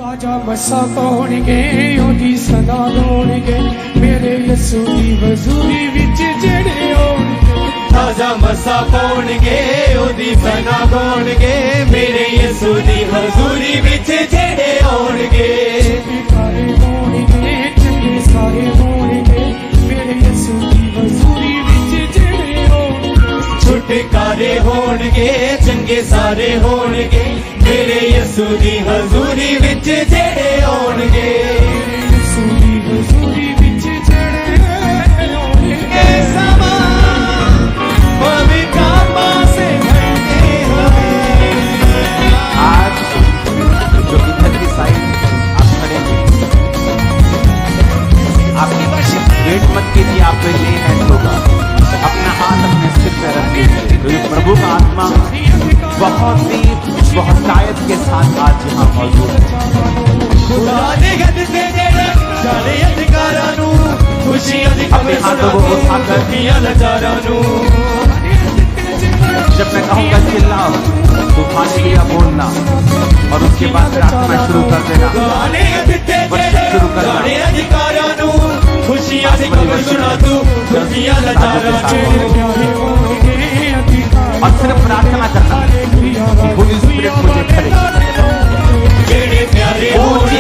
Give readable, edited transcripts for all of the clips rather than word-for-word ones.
ताजा मसा पाउणगे ओदी सदा गाउणगे मेरे यसू दी हजूरी विच जेड़े आउणगे ताजा मसा पाउणगे ओदी सदा गाउणगे मेरे यसू दी हजूरी विच जेड़े आउणगे छुटकारे होणगे चंगे सारे होणगे मेरे यसू दी हजूरी विच जेड़े आउणगे छुटकारे होणगे चंगे सारे होणगे मेरे यसू दी हजूरी विच जेड़े आउणगे यसू दी हजूरी विच जेड़े आउणगे समा पवित्र आत्मा से भरते हुए आज जो इधर की साइड आप खड़े हैं, आपकी वेट मत कीजिए, आप पे ले हैंड होगा, अपना हाथ अपने सिर पे रख दीजिए, क्योंकि प्रभु का आत्मा बहुत ही बहुत तायत के साथ आज यहाँ मौजूद है। खुदा ने गद से जेड़े सारे अधिकारां नू खुशियां दी अपने हाथों को उठाकर दिया नजारा नू जब मैं कहूँगा चिल्लाओ, तूफान लिया बोलना और उसके बाद प्रार्थना शुरू कर देना, खुदा ने गद से जेड़े शुरू करना। सारे अधिकारां नू खुशियां दी खबर सुना तू दिया नजारा नू और सिर्फ प्रार्थना करना, होली स्पिरिट मुझे करे। जेड़े प्यारे ऊंची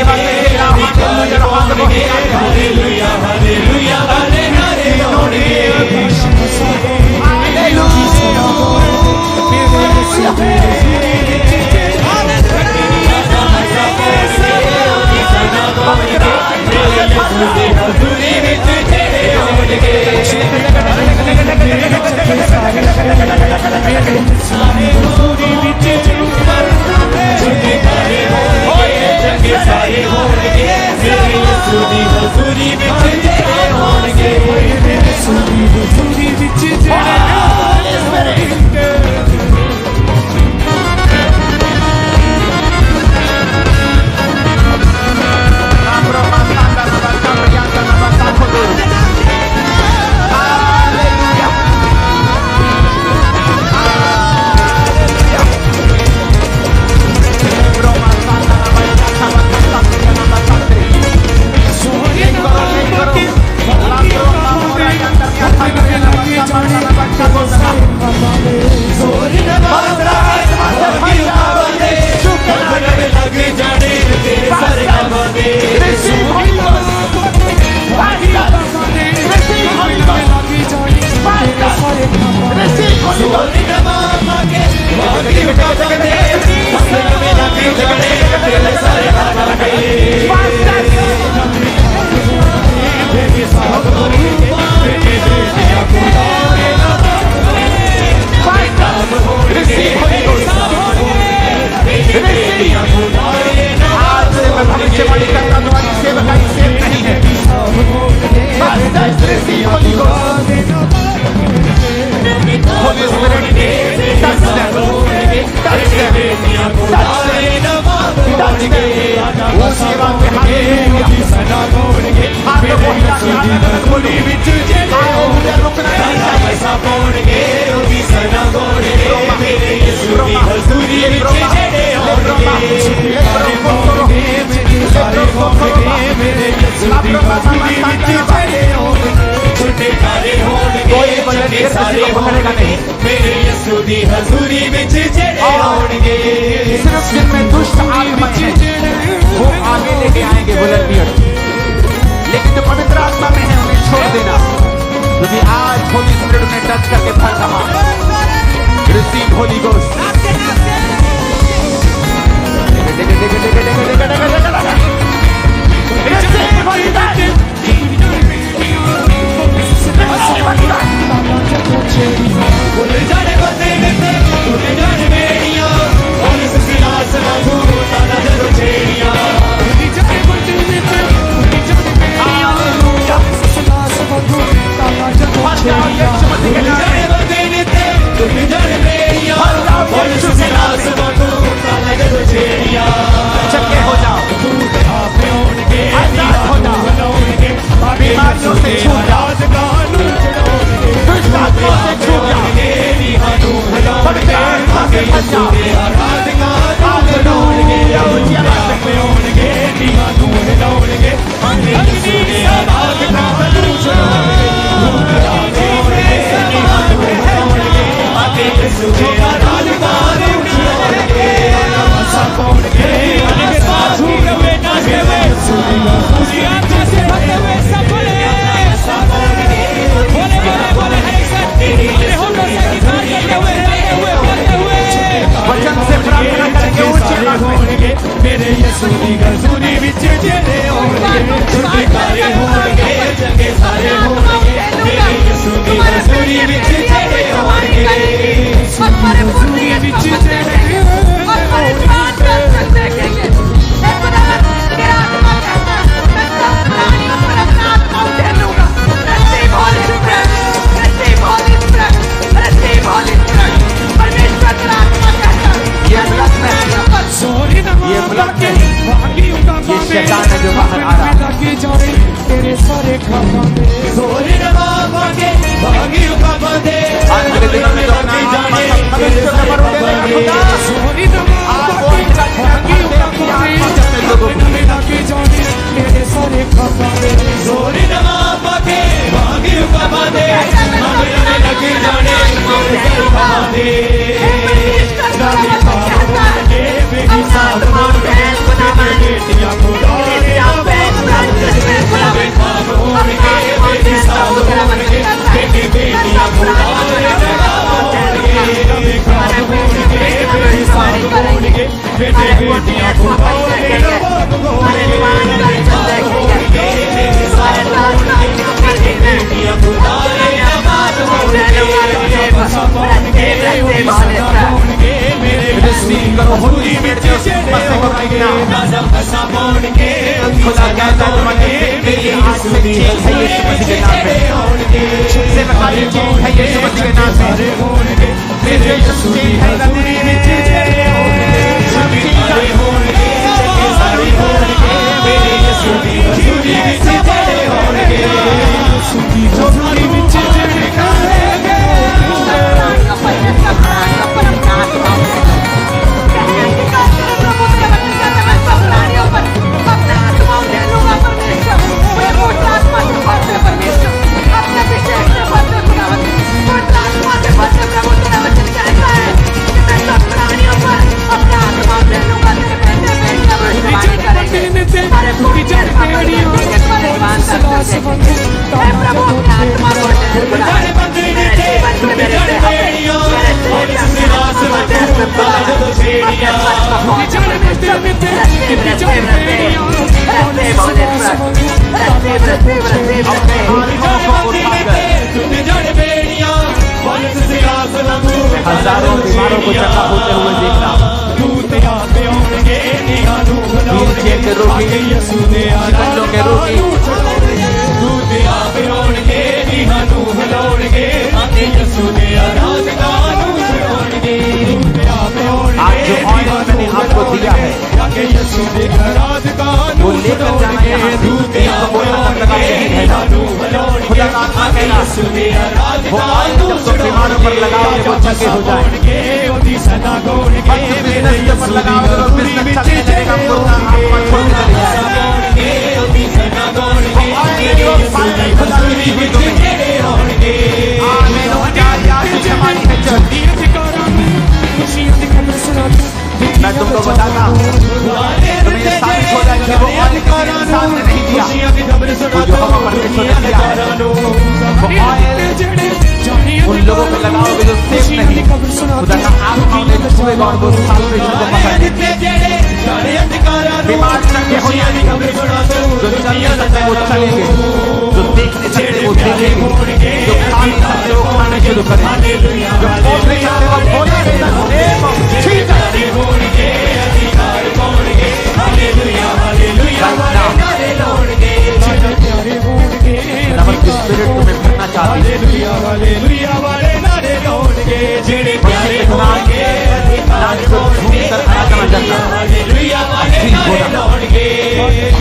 आवाज़ में हालेलुया हालेलुया हालेलुया हालेलुया मेरे यसू दी हजूरी विच जेड़े आउणगे सिर्फ जिनमें दुष्ट आत्माएं हैं वो आगे लेके आएंगे बुलंदियों, लेकिन जो पवित्र आत्मा में है उन्हें छोड़ देना, क्योंकि आज होली स्पिरिट में टच करके भर रहा। Receive Holi ghost. भूल जाने बंदे मिलते भूल जाने बेड़ियां और इस गिलास ना भूल ताला जरो छेड़ियां भूल जाने बंदे मिलते भूल जाने बेड़ियां गिलास ना भूल ताला जरो छेड़ियां भूल जाने बंदे मिलते भूल जाने बेड़ियां और इस गिलास ना भूल ताला जरो छेड़ियां चक्के हो जाओ, आपे होणगे आजाद हो जाओ, बीमारियों से छूट जाओ, दुष्ट आत्माओं से छूट जाओ, पवित्र आत्मा से बच जाओ। हालेलुया। ऊंची आवाज़ में बांधे अगले दिनों में जो अपना आत्मा सब मनुष्य में भर देने का खुदा सोनी दमा आज वो भागी अपनी आत्मा से अपने लोगों को में लगे जाने मेरे सारे खपारे जोरी दमा पाके भागी का बांधे मंदिर में लगे जाने मेरे सर बांधे गाली पाओ के बेटी साथ मोड़ के बेटियां को गाली पाओ के बेटी साथ मोड़ के बेटियां को गाली बेटियां को करो होली में खुदा कहता है मेरी आज से चीज है यीशु मसीह के नाम में से बखाली चीज है यीशु मसीह के नाम में मेरे यीशु चीज है नदी में सब चीज सारी होंगे मेरे यीशु की हजूरी में चढ़े होंगे यीशु की हजूरी में चढ़े हजारों बीमारों को चंगा होते हुए देखना व्हीलचेयर के रोगी शिकंजों के रोगी आज जो ऑयल मैंने आपको दिया है वो लेकर जाना यहाँ से लगा के नहीं है खुदा का आत्मा कहना वो ऑयल जब तुम बीमारों पर लगाओगे वो चंगे हो जाएंगे बिजनेस के ऊपर लगाओगे और बिजनेस चलने लगेगा खुदा आत्मा छोड़ने चले जाएगा खुदा की दी हुई तुम्हें आमीन हमारी है चल मैं तुमको बताता हूँ तुम्हें ये साबित हो जाए कि वो ऑयल किसी इंसान ने नहीं दिया वो जो हम परमेश्वर ने दिया है वो ऑयल उन लोगों को लगाओगे जो सेफ नहीं खुदा का आत्मा उन्हें छुएगा और वो साल्वेशन को पकड़ेंगे बीमार चंगे हो जाएंगे जो चल नहीं सकते वो चलेंगे जो देख नहीं सकते वो देखेंगे जो खा नहीं सकते वो खाने शुरू करेंगे जो बोल नहीं सकते वो बोलेंगे स्पिरिट तुम्हें भरना चाहती है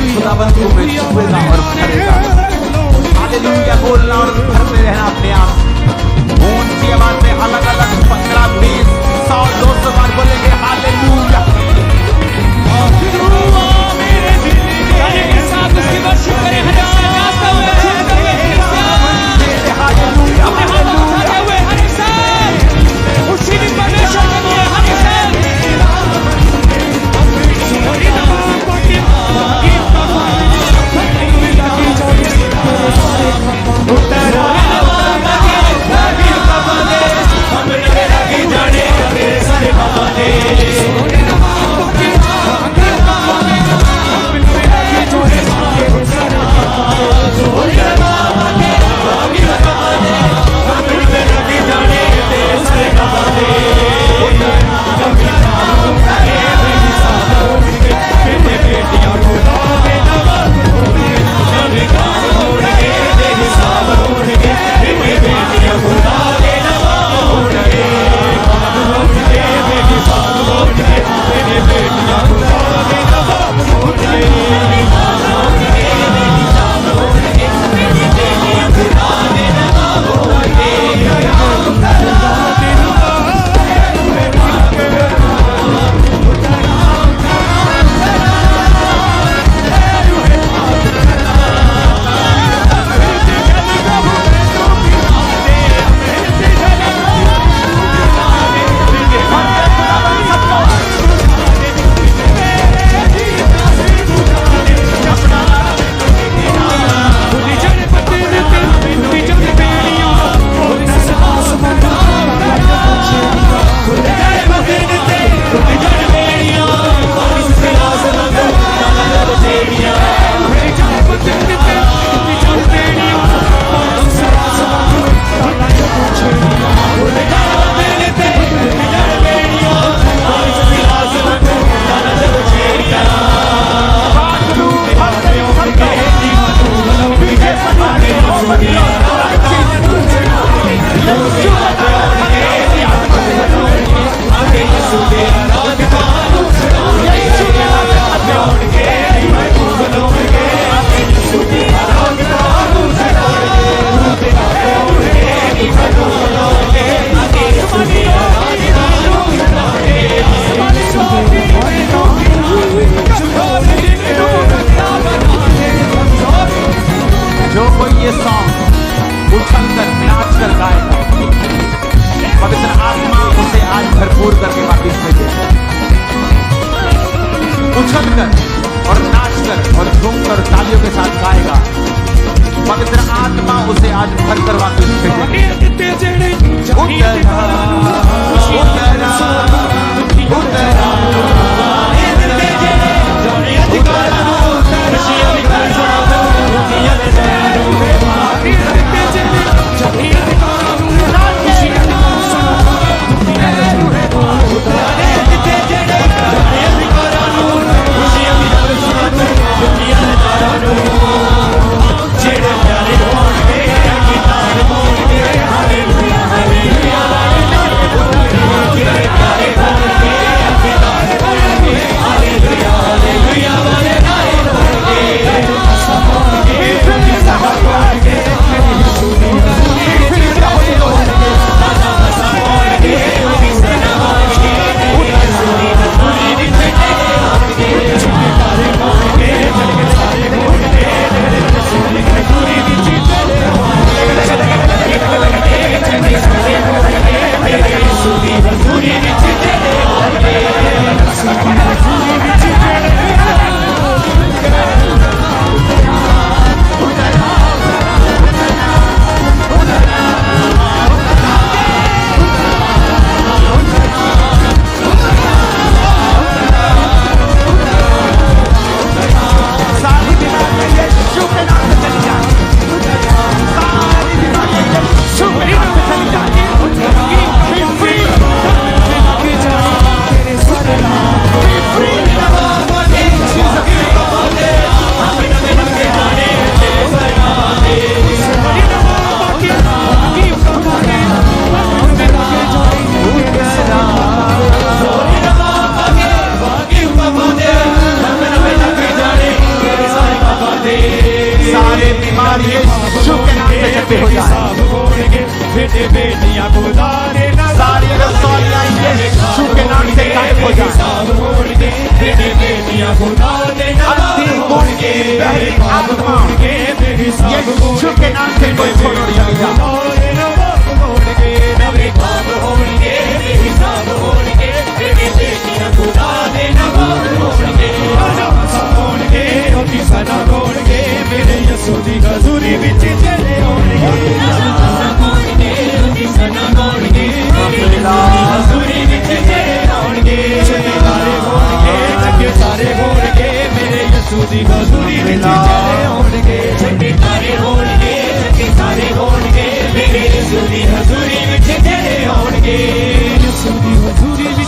खुदाबंद तुम्हें छुएगा और भरेगा हालेलुया बोलना और घर में रहना बीमारियों के साथ गाएगा। पवित्र आत्मा उसे आज भर कर वापस भेजेगी।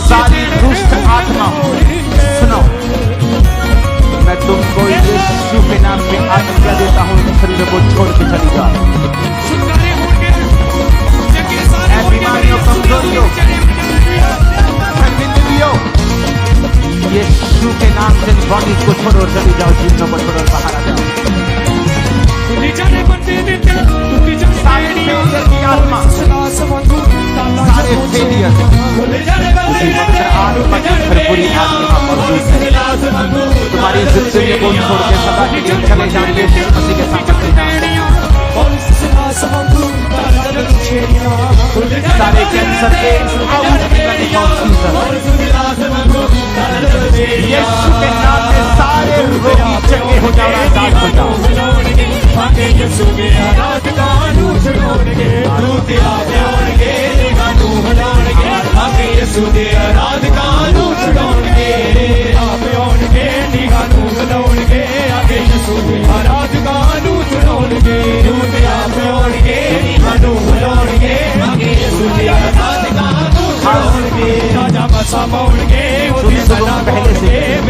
सारी दुष्ट आत्मा सुनो, मैं तुमको यीशु के नाम में आज्ञा देता हूँ, शरीर को छोड़ के चली जाओ। बीमारियों, कमजोरियों, यीशु के नाम से बॉडी को छोड़ो, चली जाओ, जिन्हों को छोड़ो, बाहर आ जाओ। सारे फेलियर की आत्मा, सारे फेलियर आत्मा की भरपूरी आत्मा मौजूद है। तुम्हारी जिंदगी को छोड़ के सदा के लिए चले जाएंगे मसीह के सामने। सारे कैंसर के यीशु के नाम में सारे रोगी चंगे हो जाओ, आजाद हो जाओ।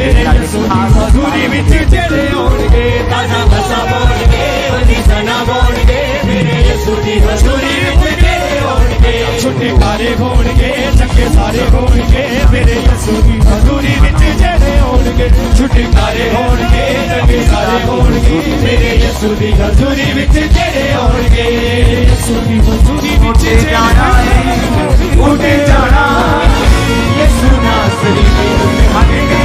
पहले से मजदूरी विच चले होणगे, ताजा बसा बोलगे, सना बोलगे, मेरे यीशु दी हजूरी विच चले होणगे। छुटकारे होणगे, चंगे सारे होणगे, मेरे यीशु दी हजूरी विच चले होणगे। छुटकारे होणगे, चंगे सारे होणगे, मेरे यीशु दी हजूरी विच चले होणगे। यीशु दी हजूरी विच चले जाना है, उठे जाना यीशु नासरी में भागेंगे।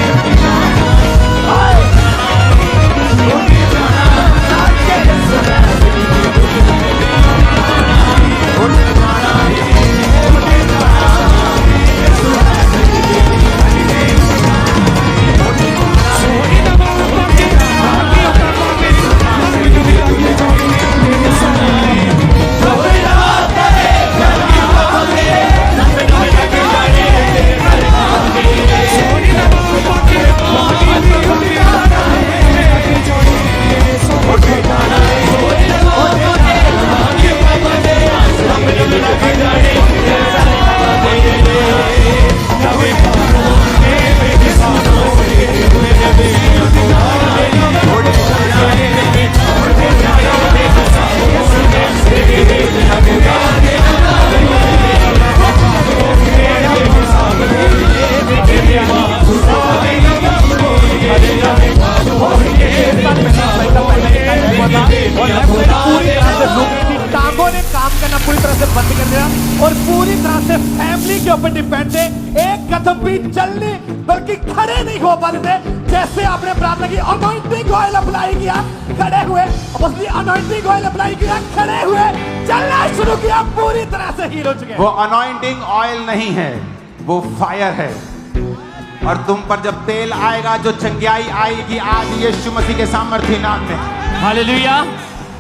बंद कर दिया और पूरी तरह से फैमिली के ऊपर डिपेंड थे। एक कदम भी चलने बल्कि खड़े नहीं हो पा रहे थे। जैसे आपने प्रार्थना की, अनॉइंटिंग ऑयल अप्लाई किया, खड़े हुए, बस अनॉइंटिंग ऑयल अप्लाई किया, खड़े हुए, चलना शुरू किया, पूरी तरह से हील हो चुके। वो अनॉइंटिंग ऑयल नहीं है, वो फायर है। और तुम पर जब तेल आएगा, जो चंगियाई आएगी आज यीशु मसीह के सामर्थ्य नाम में। हालेलुया।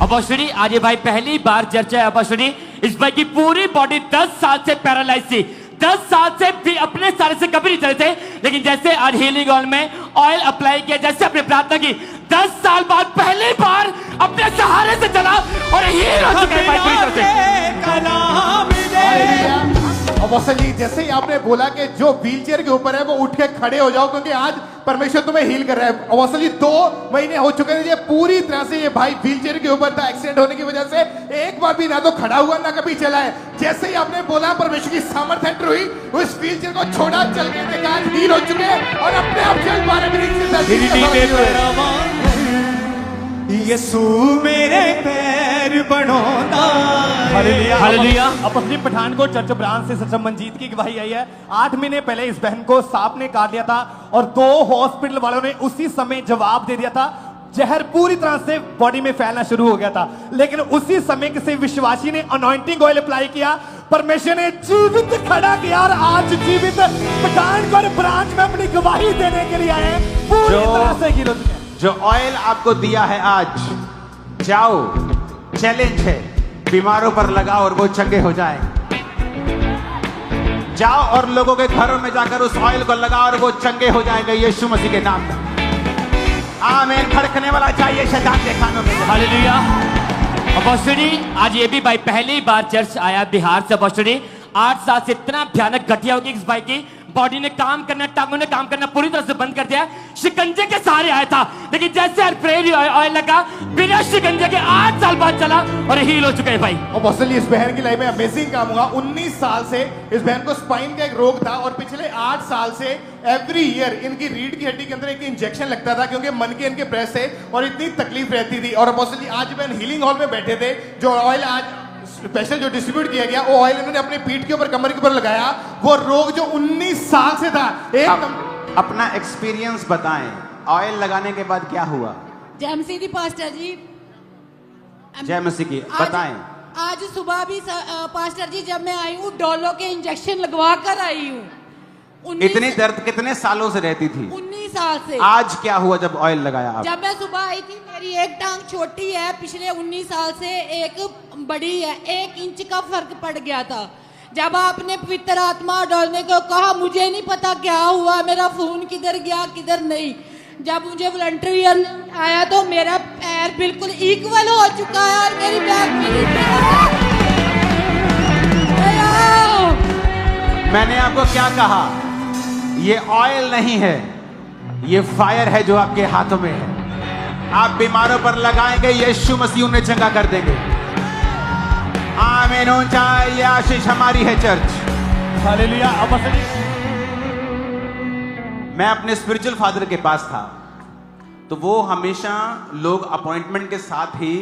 अपोस्टली आज ये भाई पहली बार चर्च है। अपोस्टली इस भाई की पूरी बॉडी 10 साल से पैरालाइज थी, 10 साल से भी अपने सारे से कभी नहीं चले थे, लेकिन जैसे आज हीलिंग ऑयल में ऑयल अप्लाई किया, जैसे अपने प्रार्थना की, 10 साल बाद पहली बार अपने सहारे से चला और हील हो चुका है भाई पूरी तरह से। अपोस्टली जैसे ही आपने बोला कि जो व्हीलचेयर के ऊपर है वो उठ के खड़े हो जाओ, क्योंकि आज परमेश्वर तुम्हें हील कर रहा है। अपोस्टली 2 महीने हो चुके थे, ये पूरी तरह से ये भाई व्हीलचेयर के ऊपर था। एक्सीडेंट होने की वजह से एक बार भी ना तो खड़ा हुआ ना कभी चला है। जैसे ही आपने बोला परमेश्वर की सामर्थ्य एंटर हुई, उस व्हीलचेयर को छोड़ा, चल के देखा, हील हो चुके और अपने आप चल पा रहे। यीशु मेरे पैर बनोदा। हालेलुया। अपनी पठानकोट चर्च ब्रांच से सच्चा मंजीत की गवाही आई है। 8 महीने पहले इस बहन को सांप ने काट लिया था और 2 हॉस्पिटल वालों ने उसी समय जवाब दे दिया था। जहर पूरी तरह से बॉडी में फैलना शुरू हो गया था, लेकिन उसी समय किसी विश्वासी ने अनॉइंटिंग ऑयल अप्लाई किया, परमेश्वर ने जीवित खड़ा किया और आज जीवित पठानकोट ब्रांच में अपनी गवाही देने के लिए आए, पूरी तरह से हील हो चुके हैं। जो ऑयल आपको दिया है आज, जाओ, चैलेंज है, बीमारों पर लगाओ और वो चंगे हो जाए। जाओ और लोगों के घरों में जाकर उस ऑयल को लगाओ और वो चंगे हो जाएंगे यीशु मसीह के नाम में। आमीन। खड़कने वाला चाहिए शैतान के खानों में। हालेलुया। अपोस्टली आज ये भी भाई पहली बार चर्च आया बिहार से। अपोस्टली 8 साल से इतना भयानक घटिया हो गई इस भाई की, बॉडी ने काम करना, टांगों ने काम करना पूरी तरह से बंद कर दिया। शिकंजे के सहारे आया था, लेकिन जैसे प्रेयर ऑयल लगा, बिना शिकंजे के 8 साल बाद चला और हील हो चुके हैं भाई। अपोस्टली इस बहन की लाइफ में अमेजिंग काम हुआ। 19 साल से इस बहन को स्पाइन का एक रोग था और पिछले 8 साल से एवरी ईयर इनकी रीढ़ की हड्डी के अंदर एक इंजेक्शन लगता था, क्योंकि मन के इनके प्रेस थे और इतनी तकलीफ रहती थी। और अपोस्टली आज बहन हीलिंग हॉल में बैठे थे, जो ऑयल आज स्पेशल जो डिस्ट्रीब्यूट किया गया, वो ऑयल इन्होंने अपनी पीठ के ऊपर, कमर के ऊपर लगाया। वो रोग जो 19 साल से था, अपना एक्सपीरियंस बताएं, ऑयल लगाने के बाद क्या हुआ? जय मसीह की पास्टर जी। जय मसीह की बताएं। आज सुबह भी पास्टर जी जब मैं आई हूँ, डोलो के इंजेक्शन लगवा कर आई हूँ। इतनी दर्द कितने सालों से रहती थी? 19 साल से। आज क्या हुआ जब ऑयल लगाया आप? जब मैं सुबह आई थी, मेरी एक टांग छोटी है, पिछले 19 साल से एक बड़ी है, 1 इंच का फर्क पड़ गया था। जब आपने पवित्र आत्मा डालने को कहा, मुझे नहीं पता क्या हुआ, मेरा फोन किधर गया किधर नहीं। जब मुझे वॉलंटियर आया तो मेरा पैर बिल्कुल इक्वल हो चुका है और मेरी बैक मैंने आपको क्या कहा? ये ऑयल नहीं है, ये फायर है जो आपके हाथों में है। आप बीमारों पर लगाएंगे, यीशु मसीह उन्हें चंगा कर देंगे। आमीन। ये आशीष हमारी है चर्च। हालेलुया। मैं अपने स्पिरिचुअल फादर के पास था, तो वो हमेशा लोग अपॉइंटमेंट के साथ ही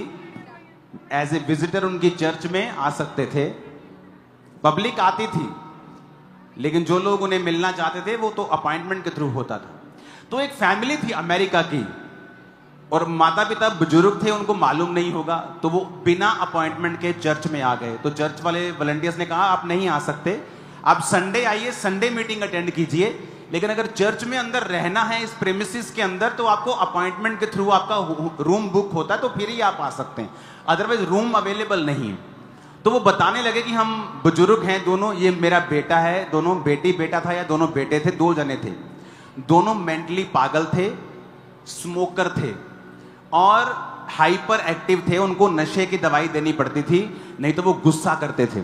एज ए विजिटर उनकी चर्च में आ सकते थे। पब्लिक आती थी, लेकिन जो लोग उन्हें मिलना चाहते थे वो तो अपॉइंटमेंट के थ्रू होता था। तो एक फैमिली थी अमेरिका की, और माता पिता बुजुर्ग थे, उनको मालूम नहीं होगा, तो वो बिना अपॉइंटमेंट के चर्च में आ गए। तो चर्च वाले वॉलंटियर्स ने कहा आप नहीं आ सकते, आप संडे आइए, संडे मीटिंग अटेंड कीजिए, लेकिन अगर चर्च में अंदर रहना है इस प्रेमिसेस के अंदर, तो आपको अपॉइंटमेंट के थ्रू आपका रूम बुक होता है, तो फिर ही आप आ सकते हैं, अदरवाइज रूम अवेलेबल नहीं है। तो वो बताने लगे कि हम बुजुर्ग हैं दोनों, ये मेरा बेटा है, दोनों बेटी बेटा था या दोनों बेटे थे, 2 जने थे, दोनों मेंटली पागल थे, स्मोकर थे और हाइपर एक्टिव थे। उनको नशे की दवाई देनी पड़ती थी, नहीं तो वो गुस्सा करते थे।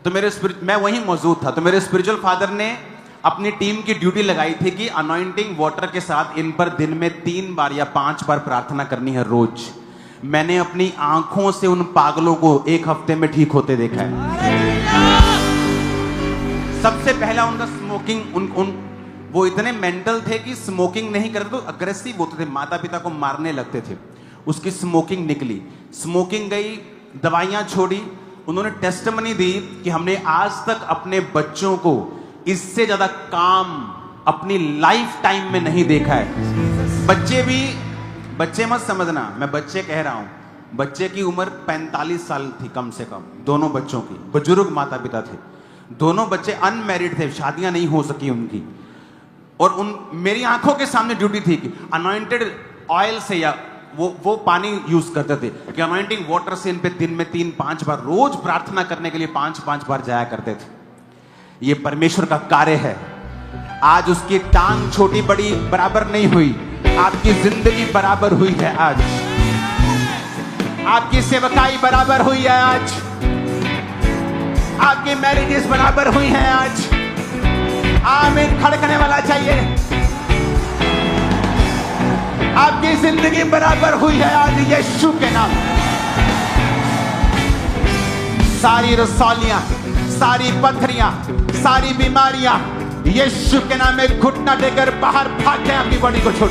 तो मैं वहीं मौजूद था, तो मेरे स्पिरिचुअल फादर ने अपनी टीम की ड्यूटी लगाई थी कि अनॉइंटिंग वाटर के साथ इन पर दिन में 3 बार या 5 बार प्रार्थना करनी है रोज। मैंने अपनी आंखों से उन पागलों को 1 हफ्ते में ठीक होते देखा है। सबसे पहला उनका स्मोकिंग, वो इतने मेंटल थे कि स्मोकिंग नहीं करते तो अग्रेसिव होते थे, माता पिता को मारने लगते थे। उसकी स्मोकिंग निकली, स्मोकिंग गई, दवाइयां छोड़ी, उन्होंने टेस्टमनी दी कि हमने आज तक अपने बच्चों को इससे ज्यादा काम अपनी लाइफ टाइम में नहीं देखा है। बच्चे मत समझना, मैं बच्चे कह रहा हूं, बच्चे की उम्र 45 साल थी कम से कम, दोनों बच्चों की, बुजुर्ग माता पिता थे, दोनों बच्चे अनमैरिड थे, शादियां नहीं हो सकी उनकी। और मेरी आंखों के सामने ड्यूटी थी कि अनॉइंटेड ऑयल से या वो पानी यूज करते थे कि अनॉइंटिंग वाटर से इन पे दिन में 3-5 बार रोज प्रार्थना करने के लिए 5-5 बार जाया करते थे। ये परमेश्वर का कार्य है। आज उसकी टांग छोटी बड़ी बराबर नहीं हुई, आपकी जिंदगी बराबर हुई है आज, आपकी सेवकाई बराबर हुई है आज, आपकी मैरिजेस बराबर हुई हैं आज। आमीन खड़कने वाला चाहिए। आपकी जिंदगी बराबर हुई है आज यीशु के नाम। सारी रसौलियां, सारी पत्थरियां, सारी बीमारियां यीशु के नाम में घुटना देकर बाहर भाग जाए अपनी बॉडी को छोड़।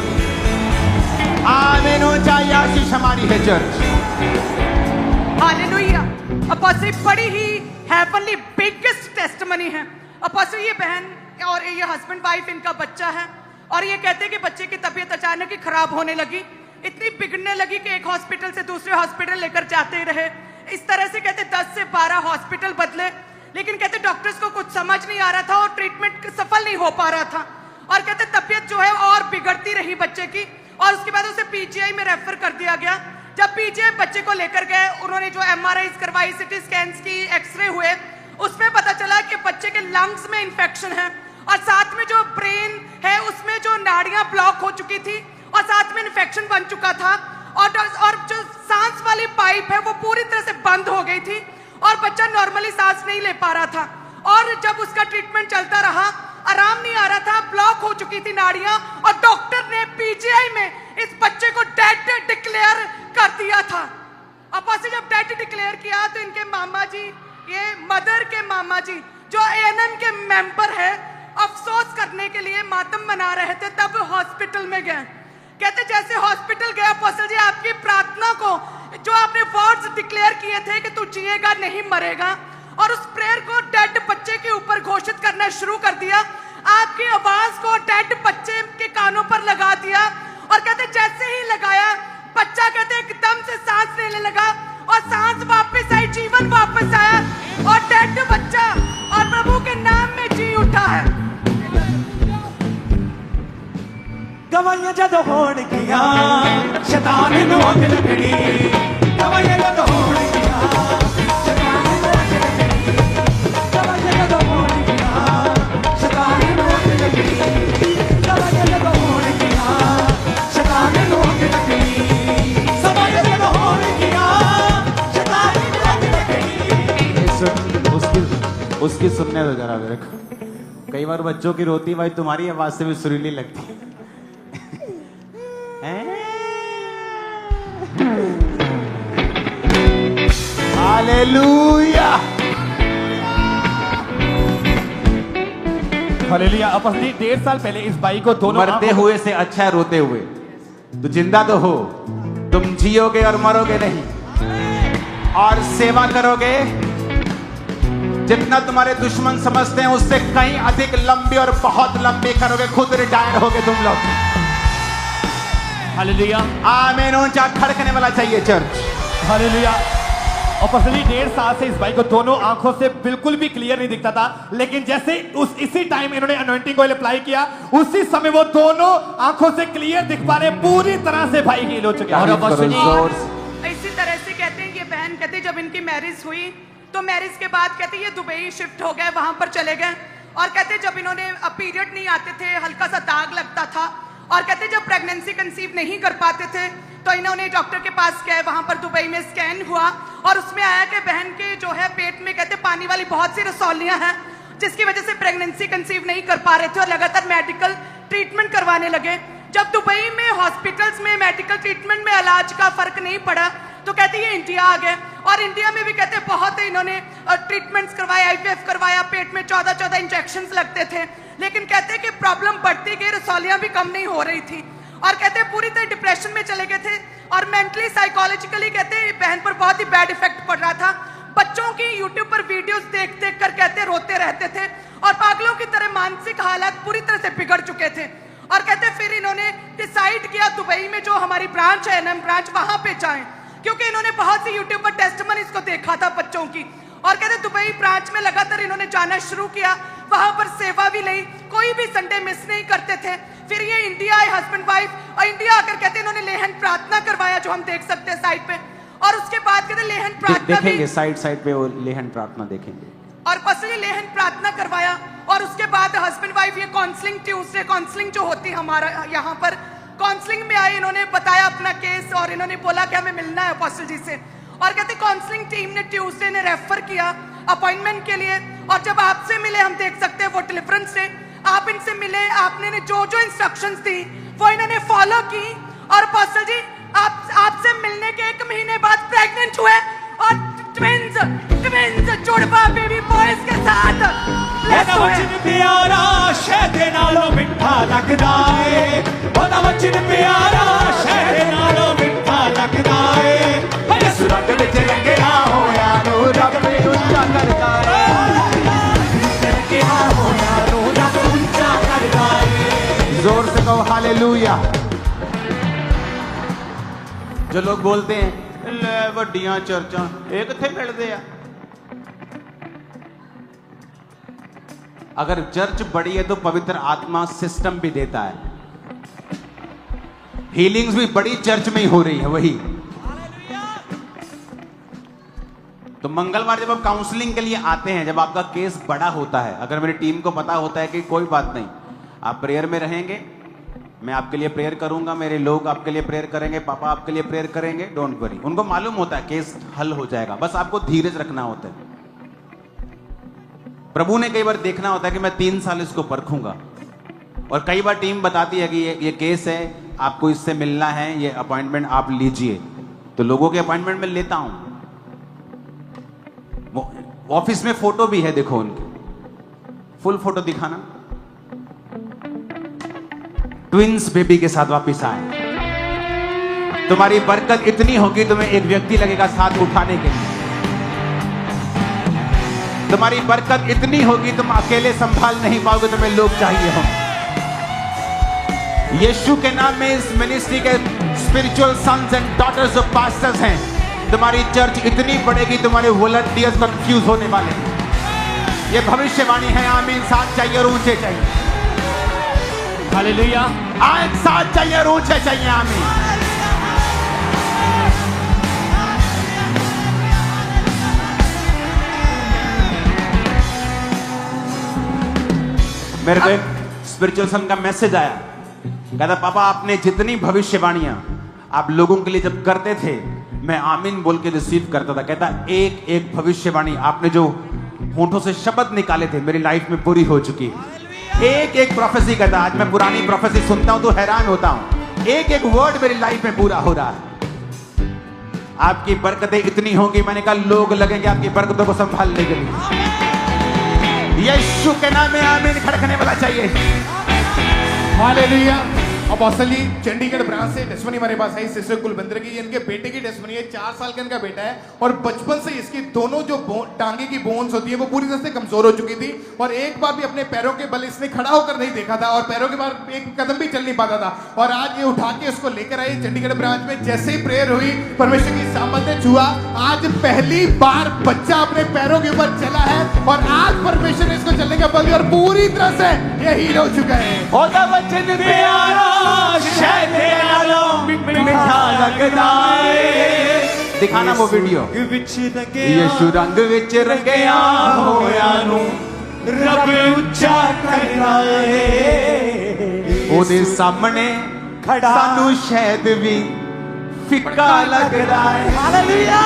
आमीन हो जाए। आशीष हमारी है चर्च। हालेलुया। अपोस्टल बड़ी ही हेवनली बिगेस्ट टेस्टमनी है। अपोस्टल ये बहन और ये हस्बैंड वाइफ इनका बच्चा है और ये कहते हैं कि बच्चे की तबीयत अचानक ही खराब होने लगी, इतनी बिगड़ने लगी कि एक हॉस्पिटल से दूसरे हॉस्पिटल लेकर जाते ही रहे। इस तरह से कहते 10 से 12 हॉस्पिटल बदले, लेकिन कहते डॉक्टर्स को कुछ समझ नहीं आ रहा था और ट्रीटमेंट सफल नहीं हो पा रहा था। और कहते तबीयत जो है और बिगड़ती रही बच्चे की और उसके बाद उसे पीजीआई में रेफर कर दिया गया। जब पीजीआई बच्चे को लेकर गए, उन्होंने जो एमआरआई करवाई, सिटी स्कैन्स की, एक्सरे हुए, उसमें पता चला कि बच्चे के लंग्स में इंफेक्शन है और साथ में जो ब्रेन है उसमें जो नाड़ियां ब्लॉक हो चुकी थी और साथ में इन्फेक्शन बन चुका था और जो सांस वाली पाइप है वो पूरी तरह से बंद हो गई थी और बच्चा नॉर्मली सांस नहीं ले पा रहा था। और जब उसका ट्रीटमेंट चलता रहा, आराम नहीं आ रहा था, ब्लॉक हो चुकी थी नाड़ियां और डॉक्टर ने पीजीआई में इस बच्चे को डेड डिक्लेयर कर दिया था। अब जब डेड डिक्लेयर किया तो इनके मामा जी, ये मदर के मामा जी जो एएनएम के मेंबर है, अफसोस करने के लिए मातम मना रहे थे, तब हॉस्पिटल में गए। कहते जैसे हॉस्पिटल गए, अपोस्टल जी आपकी प्रार्थना को, जो आपने वर्ड्स डिक्लेयर किए थे कि तू जिएगा नहीं मरेगा, और उस प्रेयर को डेड बच्चे के ऊपर घोषित करना शुरू कर दिया। आपकी आवाज को डेड बच्चे के कानों पर लगा दिया और कहते जैसे ही लगाया, बच्चा कहते एकदम से सांस लेने लगा और सांस वापस आई, जीवन वापस आया और डेड बच्चा और प्रभु के नाम में जी उठा है। गवाइयां जदों होणगियां शैतान नूं अग लगणी, गवाइयां जदों होणगियां शैतान नूं अग लगणी, गवाइयां जदों होणगियां शैतान नूं अग लगणी, गवाइयां जदों होणगियां शैतान नूं अग लगणी, गवाइयां जदों होणगियां शैतान नूं अग लगणी। उसकी सुनने दो जरा मेरे को। कई बार बच्चों की रोती भाई तुम्हारी आवाज से भी सुरीली लगती है। Hallelujah hallelujah. अपनी 1.5 साल पहले इस बाई को दोनों मरते हुए से अच्छा है रोते हुए। तो जिंदा तो हो, तुम जियोगे और मरोगे नहीं, और सेवा करोगे जितना तुम्हारे दुश्मन समझते हैं उससे कहीं अधिक लंबी और बहुत लंबी करोगे। खुद रिटायर होगे तुम लोग। हालेलुया। आमीन। ऊंचा खड़कने वाला चाहिए चर्च। हालेलुया। और पर्सनली 1.5 साल से इस भाई को दोनों आंखों से बिल्कुल भी क्लियर नहीं दिखता था, लेकिन जैसे इसी टाइम इन्होंने अनॉइंटिंग ऑयल अप्लाई किया, उसी समय वो दोनों आंखों से क्लियर दिख पा रहे, पूरी तरह से भाई हील हो चुके हैं। और इसी तरह से कहते हैं कि बहन कहते जब इनकी मैरिज हुई तो मैरिज के बाद कहते ये दुबई शिफ्ट हो गए, वहां पर चले गए। और कहते जब इन्होंने पीरियड नहीं आते थे, हल्का सा दाग लगता था, और कहते जब प्रेगनेंसी कंसीव नहीं कर पाते थे तो इन्होंने डॉक्टर के पास गए, वहां पर दुबई में स्कैन हुआ और उसमें आया कि बहन के जो है पेट में कहते पानी वाली बहुत सी रसौलियां हैं, जिसकी वजह से प्रेगनेंसी कंसीव नहीं कर पा रहे थे और लगातार मेडिकल ट्रीटमेंट करवाने लगे। जब दुबई में हॉस्पिटल्स में मेडिकल ट्रीटमेंट में इलाज का फर्क नहीं पड़ा तो कहते ये इंडिया आ गए, और इंडिया में भी कहते बहुत इन्होंने ट्रीटमेंट्स करवाए, आईवीएफ करवाया, पेट में 14 इंजेक्शंस लगते थे, लेकिन कहते कि प्रॉब्लम बढ़ती गई, रसौलियां भी कम नहीं हो रही थी, और कहते पूरी तरह डिप्रेशन में चले गए थे और मेंटली साइकोलॉजिकली कहते बहन पर बहुत ही बैड इफेक्ट पड़ रहा था। बच्चों की यूट्यूब पर वीडियोस देख देख कर कहते रोते रहते थे और पागलों की तरह मानसिक हालात पूरी तरह से बिगड़ चुके थे। और कहते फिर इन्होंने डिसाइड किया दुबई में जो हमारी ब्रांच है एनएम ब्रांच, वहां पे जाएं, क्योंकि इन्होंने बहुत सी यूट्यूब पर टेस्टमनीज को देखा था बच्चों की। और कहते दुबई ब्रांच में लगातार इन्होंने जाना शुरू किया, वहां पर सेवा भी ली, कोई भी संडे मिस नहीं करते थे। फिर ये इंडिया आए हस्बैंड वाइफ, और इंडिया आकर कहते इन्होंने लेहन प्रार्थना करवाया, जो हम देख सकते हैं साइड पे। और उसके बाद कहते लेहन प्रार्थना देखेंगे साइड पे वो लेहन प्रार्थना देखेंगे। और पसली लेहन प्रार्थना करवाया। और उसके बाद हस्बैंड वाइफ ये काउंसलिंग, ट्यूसडे काउंसलिंग जो होती है हमारा यहाँ पर, काउंसलिंग में आए, इन्होंने बताया अपना केस और इन्होंने बोला कि हमें मिलना है अपोस्टल जी से। और कहते काउंसलिंग टीम ने ट्यूसडे ने रेफर किया अपॉइंटमेंट के लिए। और जब आपसे मिले, हम देख सकते हैं वो डिलीवरेंस से आप इनसे मिले, आपने जो जो इंस्ट्रक्शंस दी वो इन्होंने फॉलो की। और अपोस्टल जी आपसे मिलने के 1 महीने बाद प्रेग्नेंट हुए और ट्विंस जुड़वा बेबी बॉयज के साथ blessed हुए। वचन प्यारा शहद नालों मिठा लगदा है, ओदा वचन प्यारा शहद नालों मिठा लगदा है। यीशु रंग विच रंगिया होया नू रब ऊंचा करदा है, रंगिया होया नू रब ऊंचा करदा है। जोर से कहो हालेलुया। जो लोग बोलते हैं ले वड्डियां चर्चां ये किथे मिलदे आ, अगर चर्च बड़ी है तो पवित्र आत्मा सिस्टम भी देता है। हीलिंग्स भी बड़ी चर्च में ही हो रही है वही। तो मंगलवार जब आप काउंसलिंग के लिए आते हैं, जब आपका केस बड़ा होता है, अगर मेरी टीम को पता होता है कि कोई बात नहीं, आप प्रेयर में रहेंगे, मैं आपके लिए प्रेयर करूंगा, मेरे लोग आपके लिए प्रेयर करेंगे, पापा आपके लिए प्रेयर करेंगे, डोंट वरी। उनको मालूम होता है केस हल हो जाएगा, बस आपको धीरज रखना होता है। प्रभु ने कई बार देखना होता है कि मैं 3 साल इसको परखूंगा, और कई बार टीम बताती है कि ये केस है, आपको इससे मिलना है, ये अपॉइंटमेंट आप लीजिए, तो लोगों के अपॉइंटमेंट में लेता हूं। ऑफिस में फोटो भी है, देखो उनके फुल फोटो दिखाना। ट्विंस बेबी के साथ वापिस आए। तुम्हारी बरकत इतनी होगी, तुम्हें एक व्यक्ति लगेगा साथ उठाने के लिए। तुम्हारी बरकत इतनी होगी, तुम अकेले संभाल नहीं पाओगे, तुम्हें लोग चाहिए हो। यीशु के नाम में इस मिनिस्ट्री के spiritual sons and daughters of pastors हैं। तुम्हारी चर्च इतनी बढ़ेगी, तुम्हारे वॉलंटियर्स कंफ्यूज होने वाले हैं। ये भविष्यवाणी है। आमीन। साथ चाहिए और ऊंचे चाहिए। हालेलुया। आज साथ चाहिए और ऊंचे चाहिए। आमीन। मेरे को एक स्पिरिचुअल सन का मैसेज आया, कहता पापा आपने जितनी भविष्यवाणियां आप लोगों के लिए जब करते थे, मैं आमीन बोल के रिसीव करता था। कहता एक एक भविष्यवाणी आपने जो होठों से शब्द निकाले थे मेरी लाइफ में पूरी हो चुकी है। एक एक प्रोफेसी कहता, आज मैं पुरानी प्रोफेसी सुनता हूं तो हैरान होता हूं, एक एक वर्ड मेरी लाइफ में पूरा हो रहा है। आपकी बरकतें इतनी होंगी, मैंने कहा लोग लगेंगे आपकी बरकतों को संभालने के लिए। यीशु के नाम में आमीन खड़कने वाला चाहिए। हालेलुया। अपोस्टल जी चंडीगढ़ ब्रांच से टेस्टमनी हमारे पास है सिस्टर कुलविंदर की। इनके बेटे की टेस्टमनी है, 4 साल का इनका बेटा है, और बचपन से इसकी दोनों जो टांगे की बोन्स होती है वो पूरी तरह से कमजोर हो चुकी थी, और एक बार भी अपने पैरों के बल इसने खड़ा होकर नहीं देखा था, और पैरों के बार एक कदम भी चल नहीं पाता था। और आज ये उठा के उसको लेकर आई चंडीगढ़ ब्रांच में। जैसे ही प्रेयर हुई, परमेश्वर की सामर्थ ने छुआ, आज पहली बार बच्चा अपने पैरों के ऊपर चला है, और आज परमेश्वर ने इसको चलने का बल दिया और पूरी तरह से ये हील हो चुका है। ओदा वचन प्यारा शहद नालों मिठा लगदा है। दिखाना वो वीडियो। यीशु रंग विच रंगिया होया नू रब ऊंचा करदा है। ओदे सामने खड़ा सानू शायद भी फिक्का लगदा है। हालेलुया।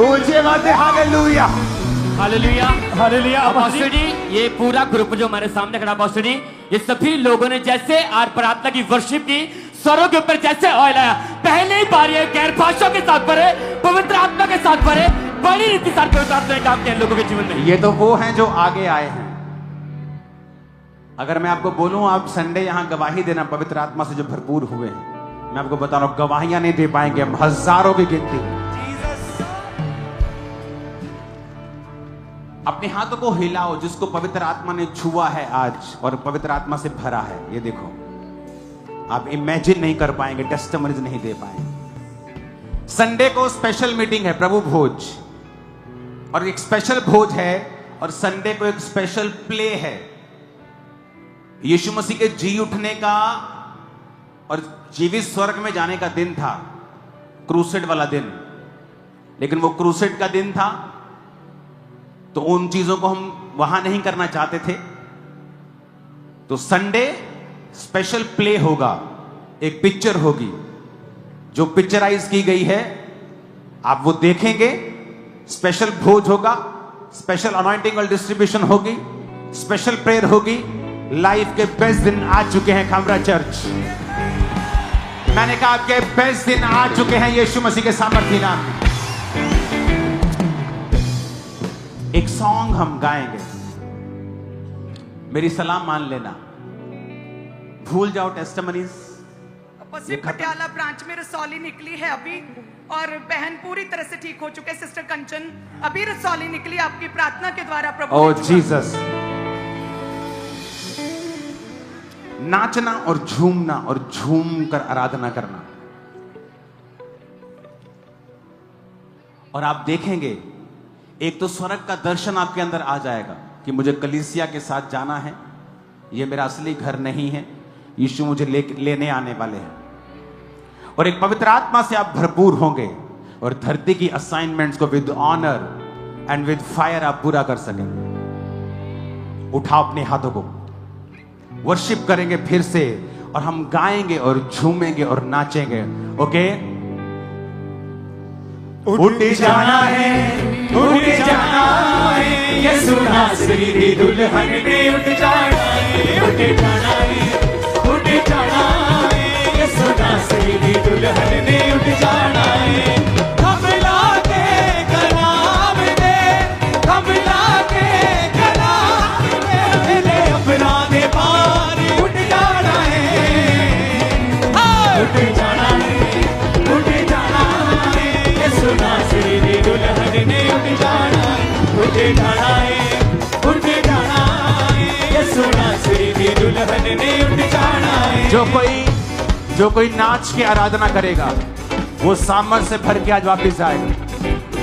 ऊंचे वादे हालेलुया। हालेलुया। हालेलुया। अपोस्टल जी ये पूरा ग्रुप जो हमारे सामने खड़ा अपोस्टल जी, ये सभी लोगों ने जैसे आज प्रार्थना की वर्शिप की, स्वरों के ऊपर जैसे ऑयल आया, पहली बार ये गैर भाषाओं के साथ भरे, पवित्र आत्मा के साथ भरे, बड़ी रीति साथ पवित्र आत्मा ने काम किया लोगों के जीवन में। ये तो वो हैं जो आगे आए हैं। अगर मैं आपको बोलूं आप संडे यहां गवाही देना पवित्र आत्मा से जो भरपूर हुए हैं, मैं आपको बता रहा हूं गवाहियां नहीं दे पाएंगे हम, हजारों की गिनती। अपने हाथों को हिलाओ जिसको पवित्र आत्मा ने छुआ है आज और पवित्र आत्मा से भरा है। ये देखो, आप इमेजिन नहीं कर पाएंगे, टेस्टिमनीज नहीं दे पाएंगे। संडे को स्पेशल मीटिंग है, प्रभु भोज, और एक स्पेशल भोज है, और संडे को एक स्पेशल प्ले है। यीशु मसीह के जी उठने का और जीवित स्वर्ग में जाने का दिन था, क्रूसेड वाला दिन। लेकिन वो क्रूसेड का दिन था तो उन चीजों को हम वहां नहीं करना चाहते थे। तो संडे स्पेशल प्ले होगा, एक पिक्चर होगी जो पिक्चराइज की गई है, आप वो देखेंगे। स्पेशल भोज होगा, स्पेशल अनॉइंटिंग और डिस्ट्रीब्यूशन होगी, स्पेशल प्रेयर होगी। लाइफ के बेस्ट दिन आ चुके हैं खामरा चर्च। मैंने कहा आपके बेस्ट दिन आ चुके हैं यीशु मसीह के सामर्थ्य नाम में। एक सॉन्ग हम गाएंगे, मेरी सलाह मान लेना, भूल जाओ टेस्टिमनीज। पश्चिम पटियाला ब्रांच में रसौली निकली है अभी, और बहन पूरी तरह से ठीक हो चुके। सिस्टर कंचन अभी रसौली निकली आपकी प्रार्थना के द्वारा। प्रभु ओ जीसस, नाचना और झूमना और झूम कर आराधना करना। और आप देखेंगे एक तो स्वर्ग का दर्शन आपके अंदर आ जाएगा कि मुझे कलीसिया के साथ जाना है, ये मेरा असली घर नहीं है, यीशु मुझे लेने आने वाले हैं। और एक पवित्र आत्मा से आप भरपूर होंगे और धरती की असाइनमेंट्स को with honour and with fire आप पूरा कर सकेंगे। उठाओ अपने हाथों को, वर्शिप करेंगे फिर से, और हम गाएंगे और झूमेंगे और नाचेंगे। ओके, उठ जाना है, उठ जाना है, यीशु नासरी दी दुल्हन ने उठ जाना है, उठ जाना है, उठ जाना है, यीशु नासरी दी दुल्हन ने उठ जाना है। कमला के कलाम दे, कमला के कलाम दे, ले अपराध पार उठ जाना है, उठ जाना है, उठ जाना है, यीशु नासरी दी दुल्हन ने उठ जाना है, उठ जाना है, उठ जाना है, यीशु नासरी दी दुल्हन ने उठ जाना है। जो कोई नाच के आराधना करेगा वो सामर्थ से भर के आज वापस आएगा,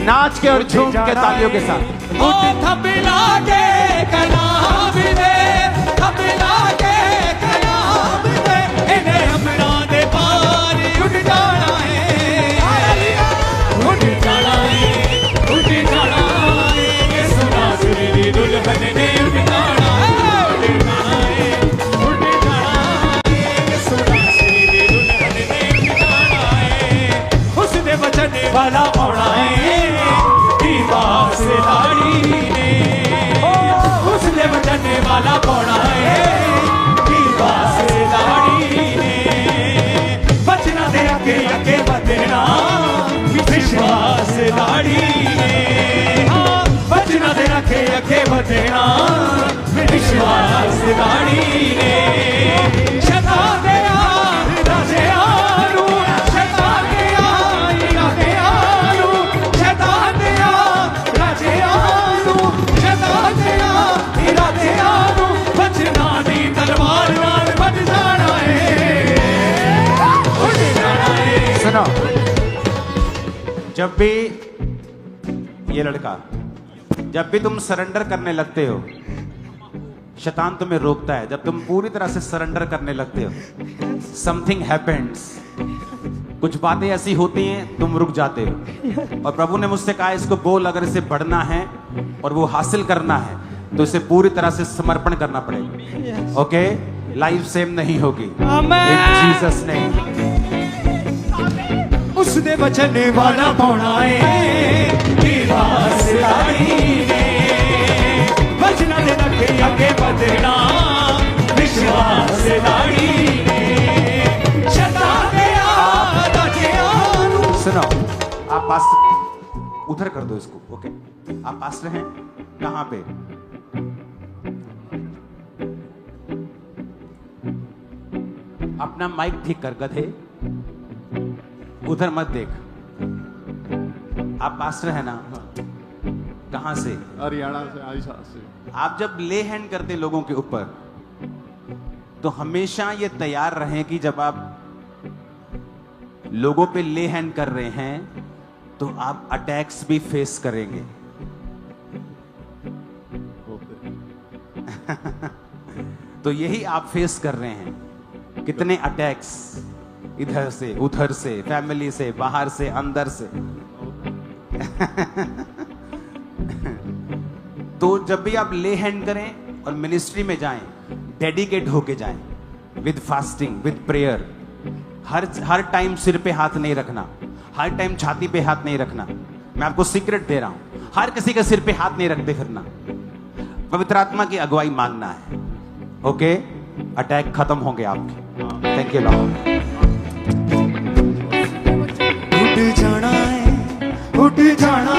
नाच के और झूम के तालियों के साथ। ओ कमला के कलाम दे, कमला के कलाम दे, इन्हें अपराध पार उठ जाना है, उठ जाना है, उठ जाना है, यीशु नासरी दी दुल्हन ने उठ जाना है, उठ जाना है, उठ जाना है, यीशु नासरी दी दुल्हन ने उठ जाना है। उसने वचन वाला होना है, दीवार से लाड़ी ने, उसने वचन वाला होना है, दीवार से लाड़ी ने, बचना दे आगे आगे बढ़ना, विश्वास लाड़ी ने, बचना दे आगे आगे बढ़ना, विश्वास लाड़ी ने। शैतान दे राजे आलू, शैतान दे राजे आलू, शैतान दे राजे आलू, शैतान दे राजे आलू, बचना दी तलवार नाल बच जाना है, उठ जाना है। सुनो, जब भी ये लड़का, जब भी तुम सरेंडर करने लगते हो, शैतान तुम्हें रोकता है। जब तुम पूरी तरह से सरेंडर करने लगते हो, समथिंग हैपेंस, कुछ बातें ऐसी होती हैं तुम रुक जाते हो। और प्रभु ने मुझसे कहा इसको बोल, अगर इसे बढ़ना है और वो हासिल करना है तो इसे पूरी तरह से समर्पण करना पड़ेगा। ओके, लाइफ सेम नहीं होगी। जीसस ने उसने वचन वाला पौना है, दीवार से लाड़ी ने, वचन दे रखे आगे बढ़ना, विश्वास से लाड़ी ने, शैतान दे राजे आलू। सुनो, आप पास उधर कर दो इसको। ओके, आप पास हैं कहां पे? अपना माइक ठीक कर, गधे उधर मत देख। आप पास्टर है ना? कहां से? हरियाणा से, आयशा से। आप जब ले हैंड करते लोगों के ऊपर तो हमेशा ये तैयार रहें कि जब आप लोगों पे ले हैंड कर रहे हैं तो आप अटैक्स भी फेस करेंगे। तो यही आप फेस कर रहे हैं। कितने अटैक्स, इधर से उधर से, फैमिली से, बाहर से, अंदर से। तो जब भी आप ले हैंड करें और मिनिस्ट्री में जाएं, डेडिकेट होके जाएं, with fasting, with prayer. Her time सिर पे हाथ नहीं रखना, हर टाइम छाती पे हाथ नहीं रखना। मैं आपको सीक्रेट दे रहा हूं, हर किसी के सिर पे हाथ नहीं रखते फिरना। पवित्र आत्मा की अगुवाई मांगना है। ओके, अटैक खत्म होंगे आपके। Thank you Lord. उठ जाना है, उठ जाना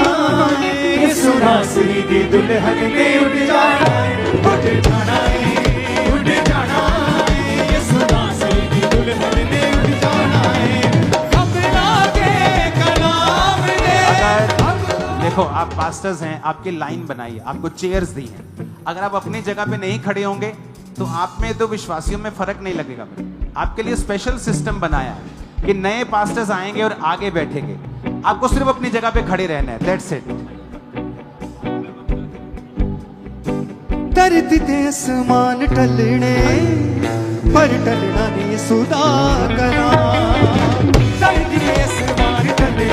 है, यीशु नासरी की दुल्हन ने उठ जाना है, उठ जाना है, उठ जाना है, यीशु नासरी की दुल्हन ने उठ जाना है। अपना के कलाम दे। अगर देखो आप पास्टर्स हैं, आपकी लाइन बनाई है, आपको चेयर्स दी हैं। अगर आप अपनी जगह पे नहीं खड़े होंगे तो आप में तो विश्वासियों में फर्क नहीं लगेगा। आपके लिए स्पेशल सिस्टम बनाया है कि नए पास्टर्स आएंगे और आगे बैठेंगे। आपको सिर्फ अपनी जगह पे खड़े रहना है, दैट्स इट। धरती ते आसमान टलने पर टलना नहीं सुदा करा। धरती ते आसमान टलने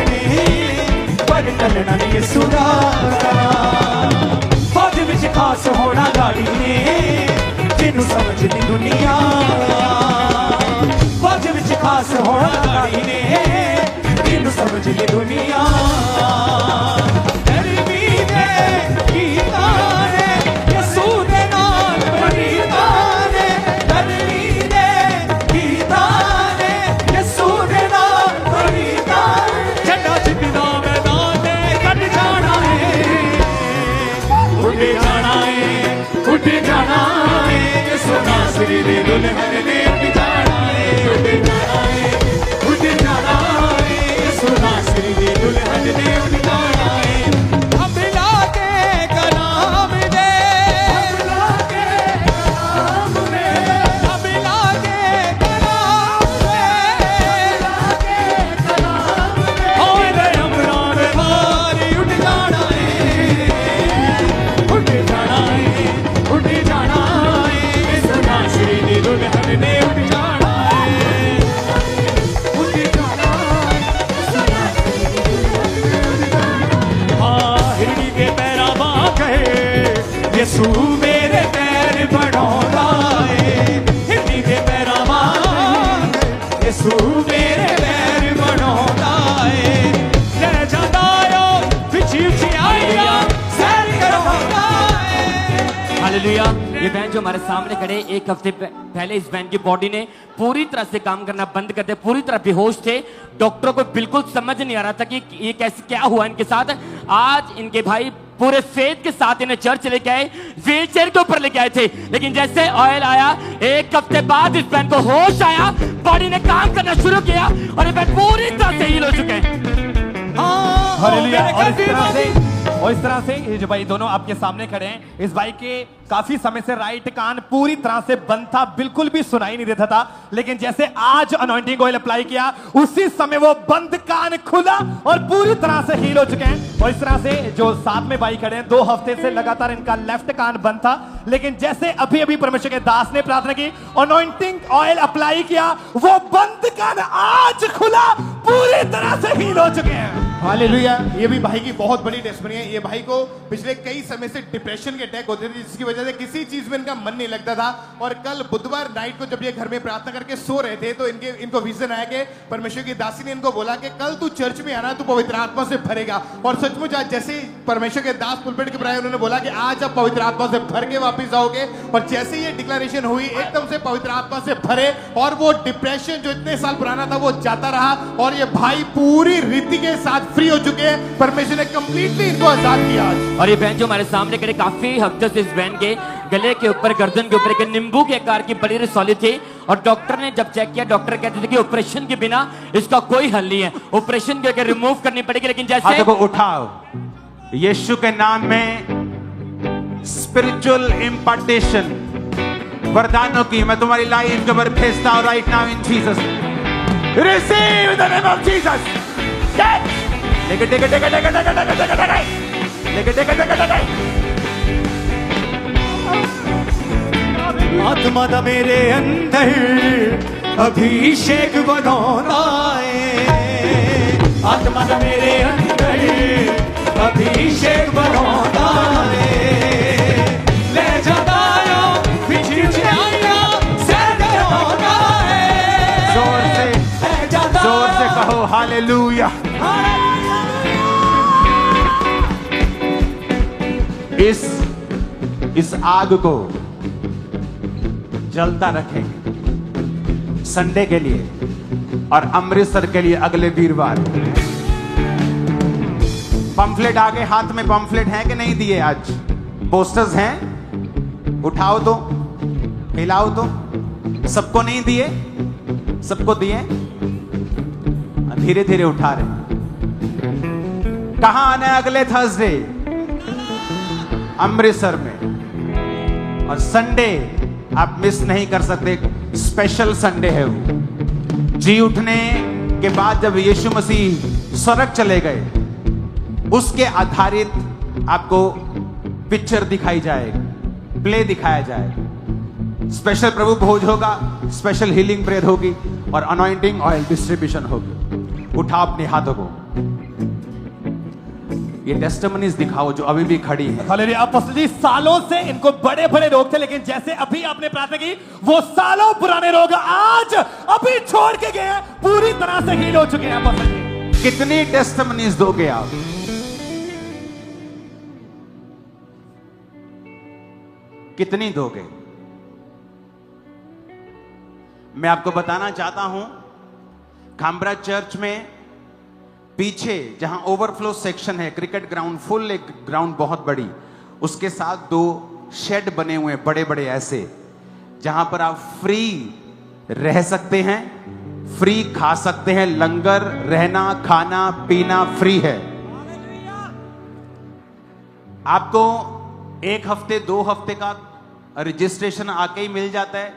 पर टलना नहीं सुदा करा। फौज विच खास होना गाड़ी ने जिन्नू समझदी दुनिया। फौज विच खास होना गाड़ी ने जिन्नू समझदी दुनिया। नासरी दी दुल्हन ने उठ जाना है, उठ जाना है, उठ जाना है, यीशु नासरी दी दुल्हन ने उठ जाना है। अबला के कलाम दे, अबला के कलाम दे, अबला के कलाम दे, अबला के कलाम दे। और अमरा में मारी उठ जाना है, उठ जाना है, उठ जाना है, नासरी दी दुल्हन ने उठ जाना है, उठ जाना है। हाँ, हिरनी के पैरा बांके यीशु मेरे पैर बढ़ाउंदा है। हिरनी के पैरा बांके यीशु मेरे पैर बढ़ाउंदा है। ले जांदा ओ विची विची आइया सैर करवांदा है। हालेलुया। ये बहन जो हमारे सामने खड़े, एक हफ्ते पहले इस बहन की बॉडी ने पूरी तरह से काम करना बंद कर दिया, पूरी तरह बेहोश थे। डॉक्टरों को बिल्कुल समझ नहीं आ रहा था कि ये कैसे क्या हुआ इनके साथ। आज इनके भाई पूरे फेथ के साथ इन्हें चर्च लेके आए, व्हील चेयर के ऊपर लेके आए थे। लेकिन जैसे ऑयल आया, एक हफ्ते बाद इस बहन को होश आया, बॉडी ने काम करना शुरू किया और ये बहन पूरी तरह से हील हो चुके हैं। हालेलुया। और इस तरह से ये जो भाई दोनों आपके सामने खड़े हैं, इस भाई के काफी समय से राइट कान पूरी तरह से बंद था, बिल्कुल भी सुनाई नहीं देता था। लेकिन जैसे आज अनॉइंटिंग ऑयल अप्लाई किया, उसी समय वो बंद कान खुला और पूरी तरह से हील हो चुके हैं। और इस तरह से जो साथ में भाई खड़े हैं, 2 हफ्ते से लगातार इनका लेफ्ट कान बंद था, लेकिन जैसे अभी अभी परमेश्वर के दास ने प्रार्थना की, अनॉइंटिंग ऑयल अप्लाई किया, वो बंद कान आज खुला, पूरी तरह से हील हो चुके हैं। हालेलुया। ये भी भाई की बहुत बड़ी टेस्टमनी है। ये भाई को पिछले कई समय से डिप्रेशन के अटैक होते थे, जिसकी वजह से किसी चीज में इनका मन नहीं लगता था। और कल बुधवार नाइट को जब ये घर में प्रार्थना करके सो रहे थे, तो इनको विजन आया कि परमेश्वर की दासी ने इनको बोला कि कल तू चर्च में आना, तू पवित्र आत्मा से भरेगा। और सचमुच आज जैसे परमेश्वर के दास पुलपिट के प्राय उन्होंने बोला कि आज आप पवित्र आत्मा से भर के वापिस आओगे। और जैसे ये डिक्लेरेशन हुई, एकदम से पवित्र आत्मा से भरे और वो डिप्रेशन जो इतने साल पुराना था वो जाता रहा। और ये भाई पूरी रीति के साथ फ्री हो चुके हैं। परमेश्वर ने कंप्लीटली इनको आजाद किया। और ये बहन जो हमारे सामने खड़े, काफी हफ्ते से इस बहन के गले के ऊपर, गर्दन के ऊपर एक नींबू के आकार की बड़ी रसौली थी। और डॉक्टर ने जब चेक किया, डॉक्टर कहते थे कि ऑपरेशन के बिना इसका कोई हल नहीं है, ऑपरेशन करके रिमूव करनी पड़ेगी। लेकिन जैसे देखो उठाओ, यीशु के नाम में स्पिरिचुअल इम्पार्टेशन वरदानों की मैं तुम्हारी लाइफ के ऊपर भेजता हूं right now in Jesus. Receive the name of Jesus. लेके टेके टेके टेके टेके टेके टेके टेके लेके टेके टेके टेके। आत्मा दा मेरे अंदर अभिषेक बनाना है। आत्मा दा मेरे अंदर अभिषेक बनाना है। ले जाता जोर से कहो हालेलुया। इस आग को जलता रखेंगे संडे के लिए और अमृतसर के लिए अगले वीरवार। पंफलेट आगे हाथ में पंफलेट है कि नहीं दिए? आज पोस्टर्स हैं, उठाओ तो, हिलाओ तो। सबको नहीं दिए? सबको दिए? धीरे धीरे उठा रहे। कहां आना है अगले थर्सडे? अमृतसर में। और संडे आप मिस नहीं कर सकते, स्पेशल संडे है वो। जी उठने के बाद जब यीशु मसीह स्वर्ग चले गए, उसके आधारित आपको पिक्चर दिखाई जाएगी, प्ले दिखाया जाएगा। स्पेशल प्रभु भोज होगा, स्पेशल हीलिंग प्रेयर होगी और अनॉइंटिंग ऑयल डिस्ट्रीब्यूशन होगी। उठा अपने हाथों को, ये टेस्टिमनीज दिखाओ जो अभी भी खड़ी है। हालेलुया। अपोस्टल जी सालों से इनको बड़े बड़े रोग थे, लेकिन जैसे अभी आपने प्रार्थना की, वो सालों पुराने रोग आज अभी छोड़ के गए हैं, पूरी तरह से हील हो चुके हैं। अपोस्टल जी कितनी टेस्टिमनीज दोगे आप? कितनी दोगे? मैं आपको बताना चाहता हूं, खामरा चर्च में पीछे जहां ओवरफ्लो सेक्शन है, क्रिकेट ग्राउंड, फुल एक ग्राउंड बहुत बड़ी, उसके साथ 2 शेड बने हुए हैं बड़े बड़े ऐसे, जहां पर आप फ्री रह सकते हैं, फ्री खा सकते हैं। लंगर, रहना, खाना पीना फ्री है। आपको 1 हफ्ते 2 हफ्ते का रजिस्ट्रेशन आके ही मिल जाता है।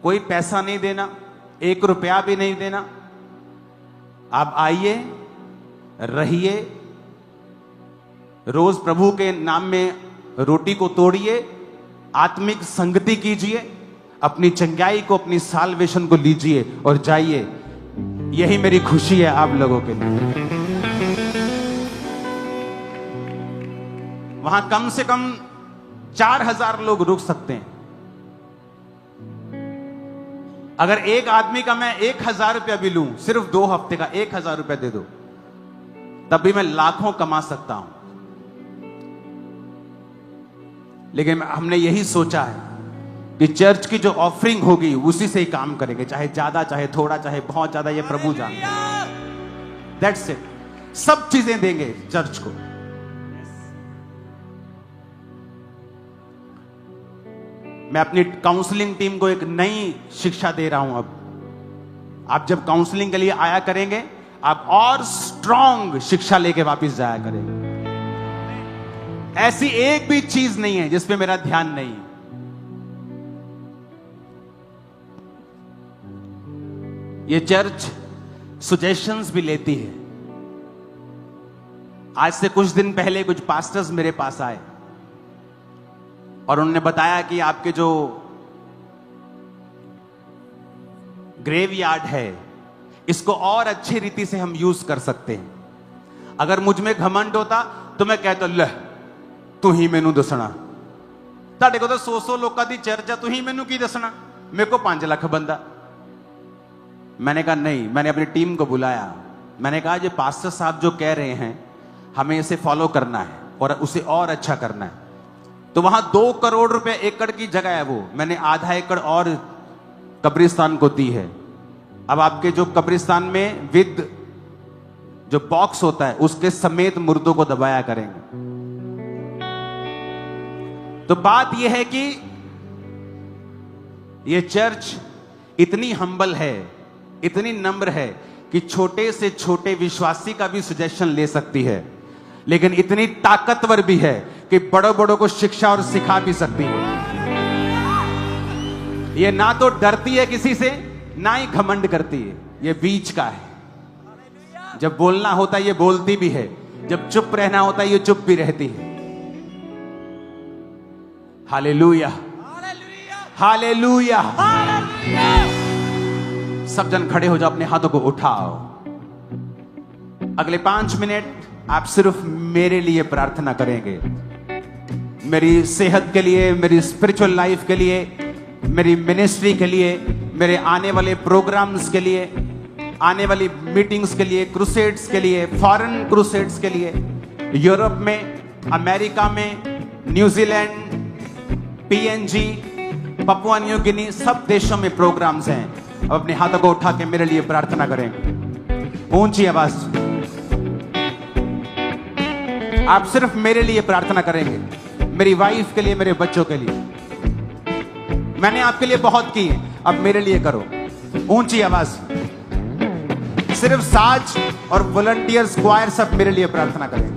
कोई पैसा नहीं देना, 1 रुपया भी नहीं देना। आप आइए, रहिए, रोज प्रभु के नाम में रोटी को तोड़िए, आत्मिक संगति कीजिए, अपनी चंगाई को, अपनी साल्वेशन को लीजिए और जाइए। यही मेरी खुशी है आप लोगों के लिए। वहां कम से कम 4000 लोग रुक सकते हैं। अगर एक आदमी का मैं 1000 रुपया भी लूं, सिर्फ 2 हफ्ते का 1000 रुपया दे दो, तब भी मैं लाखों कमा सकता हूं। लेकिन हमने यही सोचा है कि चर्च की जो ऑफरिंग होगी उसी से ही काम करेंगे, चाहे ज्यादा, चाहे थोड़ा, चाहे बहुत ज्यादा, ये प्रभु जानते हैं। That's it. सब चीजें देंगे चर्च को। मैं अपनी काउंसलिंग टीम को एक नई शिक्षा दे रहा हूं। अब आप जब काउंसलिंग के लिए आया करेंगे, आप और स्ट्रांग शिक्षा लेके वापस जाया करेंगे। ऐसी एक भी चीज नहीं है जिसपे मेरा ध्यान नहीं है। ये चर्च सजेशंस भी लेती है। आज से कुछ दिन पहले कुछ पास्टर्स मेरे पास आए और उन्होंने बताया कि आपके जो ग्रेवयार्ड है, इसको और अच्छी रीति से हम यूज कर सकते हैं। अगर मुझ में घमंड होता तो मैं कहता, ले तू ही मैनू दसना, ताड़े को तो 100 लोगों की चर्च है, तू ही मैनू की दसना, मेरे को 5 लाख बंदा। मैंने कहा नहीं, मैंने अपनी टीम को बुलाया, मैंने कहा ये पास्टर साहब जो कह रहे हैं हमें इसे फॉलो करना है और उसे और अच्छा करना है। तो वहां 2 करोड़ रुपए एकड़ की जगह है, वो मैंने आधा एकड़ और कब्रिस्तान को दी है। अब आपके जो कब्रिस्तान में विद जो बॉक्स होता है उसके समेत मुर्दों को दबाया करेंगे। तो बात यह है कि यह चर्च इतनी हम्बल है, इतनी नम्र है कि छोटे से छोटे विश्वासी का भी सजेशन ले सकती है। लेकिन इतनी ताकतवर भी है कि बड़ों बड़ों को शिक्षा और सिखा भी सकती है। ये ना तो डरती है किसी से, ना ही घमंड करती है, ये बीच का है। जब बोलना होता है ये बोलती भी है, जब चुप रहना होता है ये चुप भी रहती है। Hallelujah, hallelujah. सब जन खड़े हो जाओ, अपने हाथों को उठाओ। अगले 5 मिनट आप सिर्फ मेरे लिए प्रार्थना करेंगे, मेरी सेहत के लिए, मेरी स्पिरिचुअल लाइफ के लिए, मेरी मिनिस्ट्री के लिए, मेरे आने वाले प्रोग्राम्स के लिए, आने वाली मीटिंग्स के लिए, क्रूसेड्स के लिए, फॉरेन क्रूसेड्स के लिए, यूरोप में, अमेरिका में, New Zealand, PNG, Papua New Guinea, सब देशों में प्रोग्राम्स हैं। अब अपने हाथों को उठा के मेरे लिए प्रार्थना करें, ऊंची आवाज। आप सिर्फ मेरे लिए प्रार्थना करेंगे, मेरी वाइफ के लिए, मेरे बच्चों के लिए। मैंने आपके लिए बहुत की है, अब मेरे लिए करो, ऊंची आवाज। सिर्फ साज और वॉलंटियर्स, क्वायर सब मेरे लिए प्रार्थना करेंगे।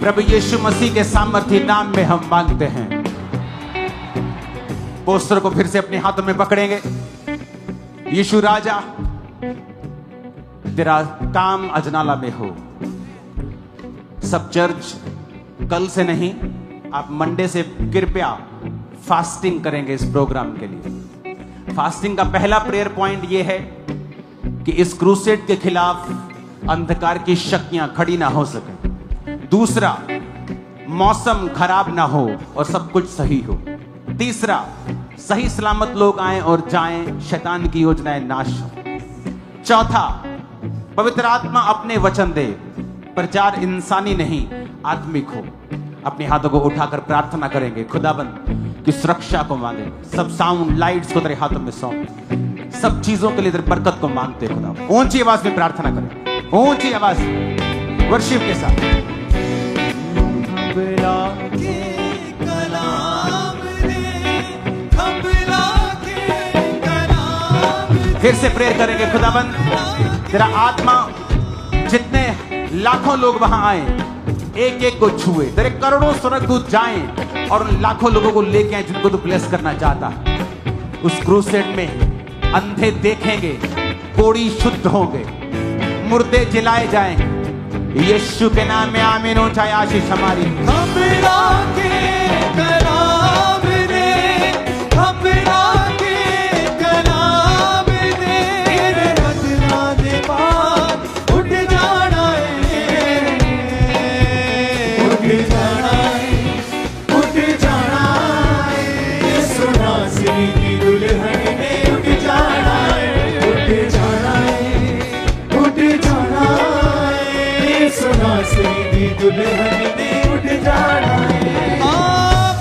प्रभु यीशु मसीह के सामर्थी नाम में हम मांगते हैं। पोस्टर को फिर से अपने हाथों में पकड़ेंगे। यीशु राजा, तेरा काम अजनाला में हो। सब चर्च कल से नहीं, आप मंडे से कृपया फास्टिंग करेंगे इस प्रोग्राम के लिए। फास्टिंग का पहला प्रेयर पॉइंट यह है कि इस क्रूसेड के खिलाफ अंधकार की शक्तियां खड़ी ना हो सके। दूसरा, मौसम खराब ना हो और सब कुछ सही हो। तीसरा, सही सलामत लोग आए और जाएं, शैतान की योजनाएं नाश हो। चौथा, पवित्र आत्मा अपने वचन दे, प्रचार इंसानी नहीं आत्मिक हो। अपने हाथों को उठाकर प्रार्थना करेंगे, खुदाबंद की सुरक्षा को मांगे। सब साउंड लाइट्स को तेरे हाथों में सौंप, सब चीजों के लिए तेरी बरकत को मांगते खुदा। ऊंची आवाज में प्रार्थना करें, ऊंची आवाज, वर्शिप के साथ। फिर से प्रेयर करेंगे, खुदाबंद तेरा आत्मा जितने लाखों लोग वहां आए, एक एक को छुए। तेरे करोड़ों स्वर्गदूत जाएं और उन लाखों लोगों को लेके आए जिनको तू ब्लेस करना चाहता है। उस क्रूसेड में अंधे देखेंगे, कोढ़ी शुद्ध होंगे, मुर्दे जिलाए जाएंगे। यीशु के नाम में आमीन हो। चाहे आशीष हमारी।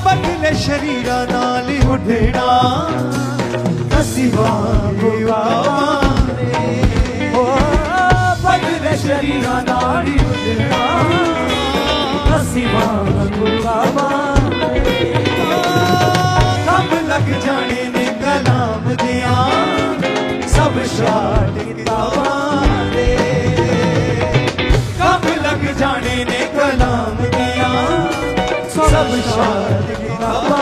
बदले शरीरा नाल उठना असी बदले शरीरा नाल उठना असी कब लग जाने ने कलाम दिया सब शाट किताबां दे। कब लग जाने ने कलाम दिया सब शाट किताबां